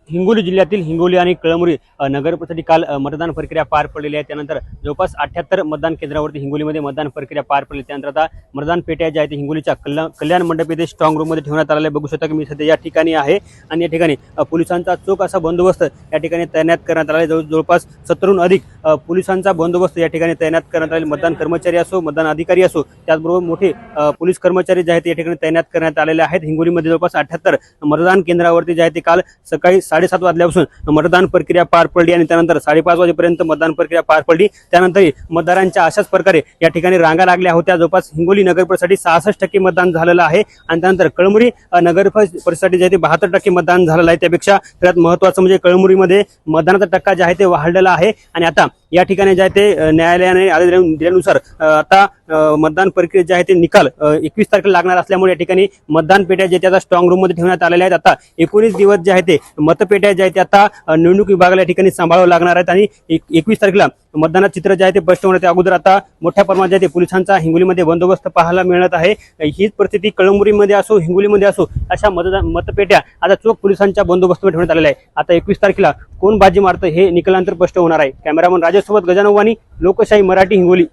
हिंगोली जिल्ह्यातील हिंगोली आणि कळमनुरी नगरपरिषदेसाठी काल मतदान प्रक्रिया पार पडलेली आहे। त्यानंतर जवळपास 78 मतदान केंद्रावरती हिंगोलीमध्ये मतदान प्रक्रिया पार पडली। त्यानंतर आता मतदान पेट्या ज्या आहेत हिंगोलीच्या कल्याण मंडप येथे स्ट्रॉंग रूममध्ये ठेवण्यात आलेले बघू शकता की मी सध्या या ठिकाणी आहे आणि या ठिकाणी पोलिसांचा चोख असा बंदोबस्त या ठिकाणी तैनात करण्यात आला आहे। जवळपास 70हून अधिक पोलिसांचा बंदोबस्त या ठिकाणी तैनात करण्यात आले। मतदान कर्मचारी असो, मतदान अधिकारी असो, त्याचबरोबर मोठे पोलीस कर्मचारी जे आहेत या ठिकाणी तैनात करण्यात आलेले आहेत। हिंगोलीमध्ये जवळपास 78 मतदान केंद्रावरती जे आहे ते काल सकाळी 7:30 वाजल्यापासून मतदान प्रक्रिया पार पडली आणि त्यानंतर 5:30 वाजेपर्यंत मतदान प्रक्रिया पार पडली। त्यानंतर मतदारांच्या अशाच प्रकारे या ठिकाणी रांगा लागल्या होत्या। जवळपास हिंगोली नगर परिषदेसाठी 66% मतदान झालेलं आहे आणि त्यानंतर कळमनुरी नगर परिषदेसाठी जे आहे ते 72% मतदान झालेलं आहे। त्यापेक्षा सगळ्यात महत्त्वाचं म्हणजे कळमनुरीमध्ये मतदानाचा टक्का जे आहे ते वाढलेला आहे आणि आता या ठिकाणी जे आहे ते न्यायालयाने आदेश दिल्यानुसार आता मतदान प्रक्रिया जे आहे ते निकाल 21 तारखेला लागणार असल्यामुळे या ठिकाणी मतदान पेट्या जे त्याचा स्ट्रॉंग रूम मध्ये ठेवण्यात आलेल्या आहेत। आता 19 दिवस जे आहे ते मतपेट्या जे आहेत ते आता निवडणूक विभागाला या ठिकाणी सांभाळावं लागणार आहेत आणि 21 तारखेला मतदानाचं चित्र जे आहे ते स्पष्ट होण्याच्या अगोदर आता मोठ्या प्रमाणात जे आहे ते पोलिसांचा हिंगोलीमध्ये बंदोबस्त पाहायला मिळत आहे। हीच परिस्थिती कळमनुरीमध्ये असो, हिंगोलीमध्ये असो, अशा मतपेट्या आता चोख पोलिसांच्या बंदोबस्तामध्ये ठेवण्यात आलेल्या आहे। आता 21 तारखेला कोण बाजी मारतं हे निकालानंतर स्पष्ट होणार आहे। कॅमेरामन राजेश सोबत गजानन वाणी, लोकशाही मराठी, हिंगोली।